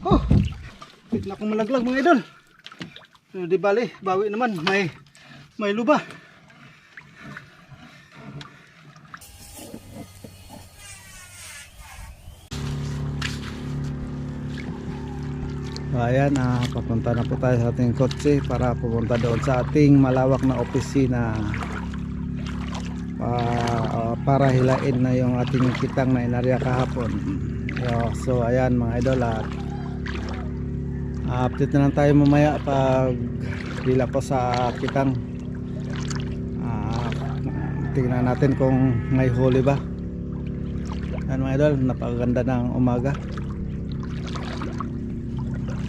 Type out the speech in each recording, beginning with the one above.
Oh, bigla akong malaglag mga idol. So, di bali, bawi naman, may luba. Ayan, papunta na po tayo sa ating kotse para pupunta doon sa ating malawak na opisina para hilain na yung ating kitang na inarya kahapon. So ayan mga idol, update na lang tayo mamaya pag hila po sa kitang. Tingnan natin kung may huli ba. Ayan mga idol, napakaganda ng umaga.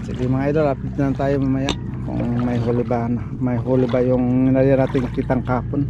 Sige mga idol, update na tayo mamaya kung may huli ba yung nalya natin kitang kapon.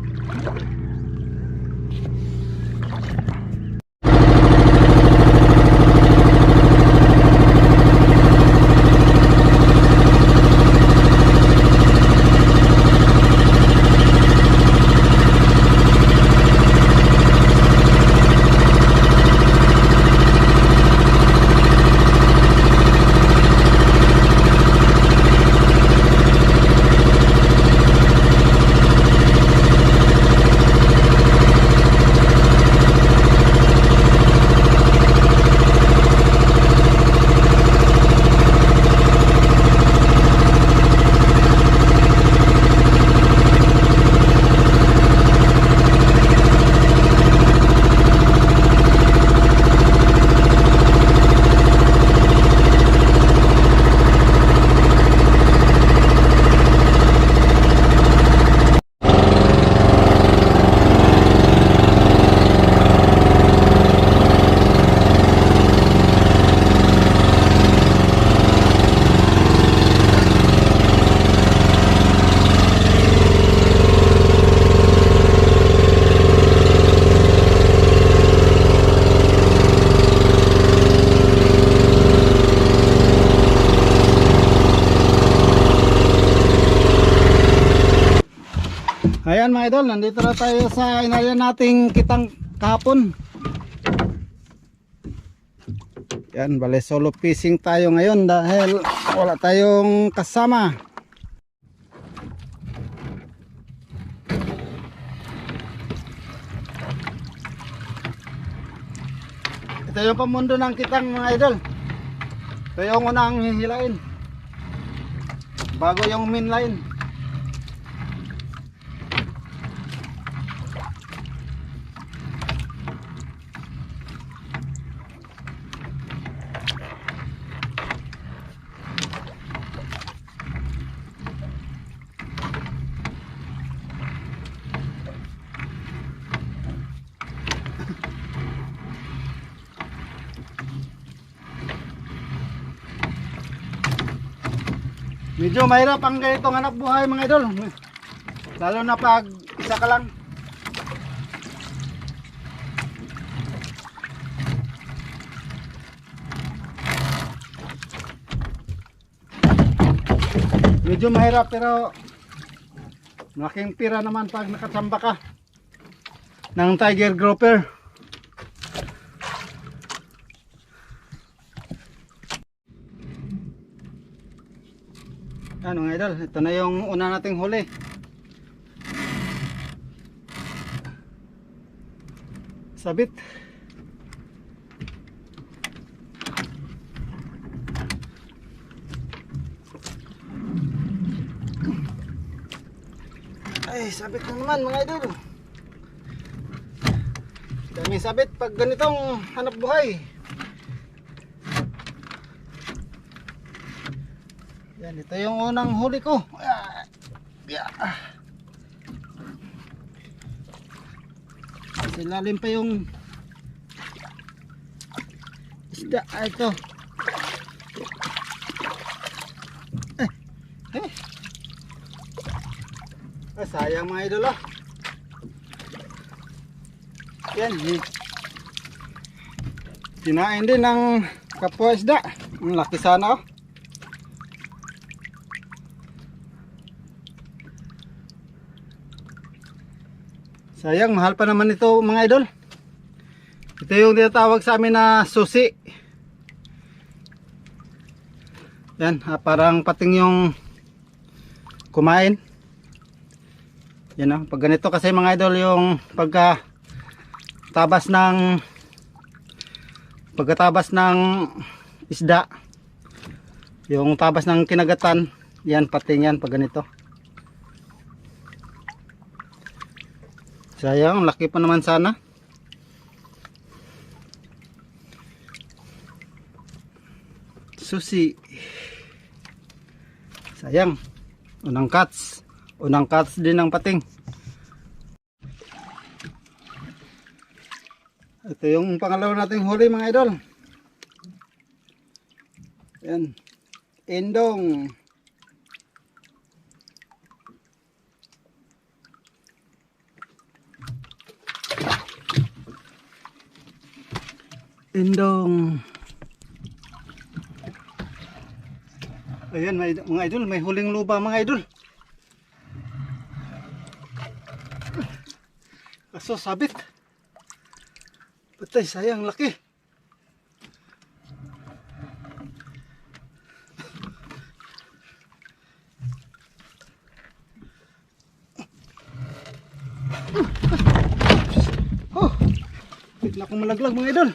Ayan mga idol, nandito na tayo sa inarya nating kitang kahapon. Yan, bale solo fishing tayo ngayon dahil wala tayong kasama. Ito yung pamundo ng kitang mga idol. Ito yung unang hihilain bago yung main line. Medyo mahirap ang ganitong hanap buhay mga idol, lalo na pag isa ka lang. Medyo mahirap pero malaking pira naman pag nakasamba ka ng tiger grouper. Ano mga idol, ito na yung una nating huli. Sabit. Ay, sabit na naman mga idol. Daming sabit pag ganitong hanap buhay. Yan, ito yung unang huli ko. Silalim pa yung isda. Ito. Sayang mga idol. Yan. Kinain din ng kapwa isda. Ang laki sana. Sayang, mahal pa naman ito mga idol. Ito yung tinatawag sa amin na susi. Yan, parang pating yung kumain. Yan o, pag ganito kasi mga idol yung pagkatabas ng isda, yung tabas ng kinagatan, yan pating yan pag ganito. Sayang, laki pa naman sana. Susi. Sayang. Unang cuts din ng pating. Ito yung pangalawa nating huli mga idol. Yan. Indong. Indong. Ayan mga idol, may huling luba mga idol. Kaso sabit. Patay, sayang, laki. Oh, bigla akong malaglag mga idol.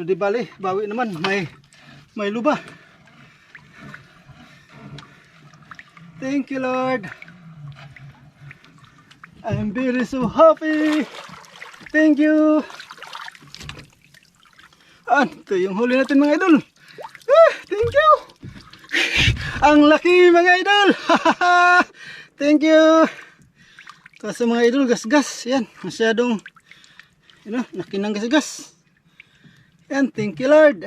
Di bali, bawi naman, may luba. Thank you Lord. I'm very so happy. Thank you. Ito yung huli natin mga idol. Thank you. Ang laki mga idol. Thank you. Kasi mga idol, gasgas. Yan, masyadong nakinang gasgas. Yan, thank you Lord.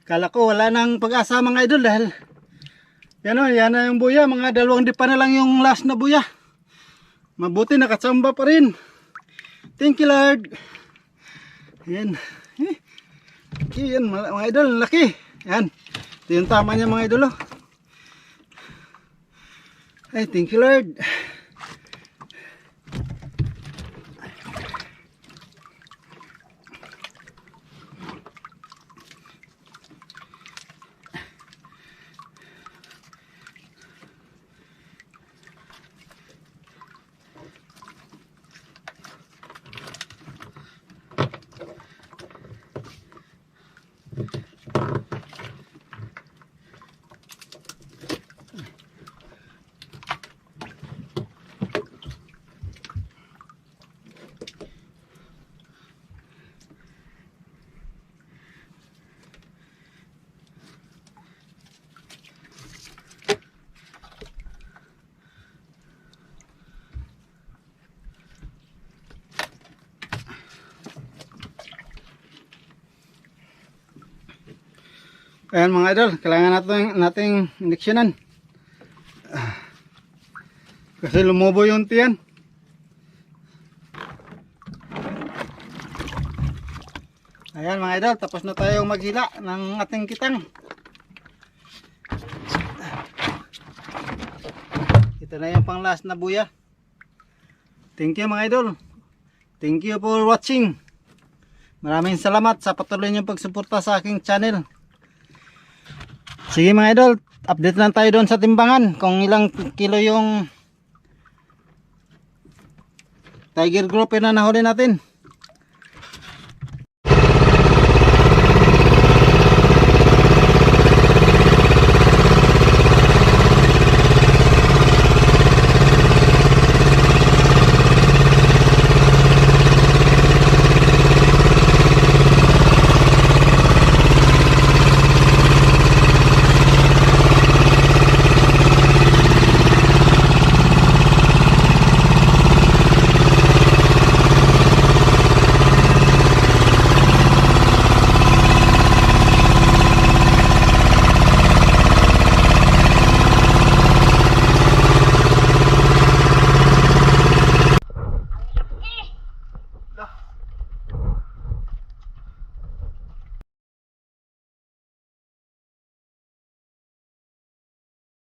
Kala ko wala nang pag-asa mga idol dahil yan na yung buya. Mga 2 dipa na lang yung last na buya. Mabuti nakatsamba pa rin. Thank you Lord. Yan. Yan mga idol, laki. Yan. Ito yung tama niya mga idol. Ay, thank you Lord. Ayan mga idol, kailangan nating injeksyonan. Kasi lumubo yung tiyan. Ayan mga idol, tapos na tayong maghila ng ating kitang. Ito na yung pang last na buya. Thank you mga idol. Thank you for watching. Maraming salamat sa patuloy niyong pagsuporta sa aking channel. Sige mga idol, update lang tayo doon sa timbangan kung ilang kilo yung tiger grouper na nahuli natin.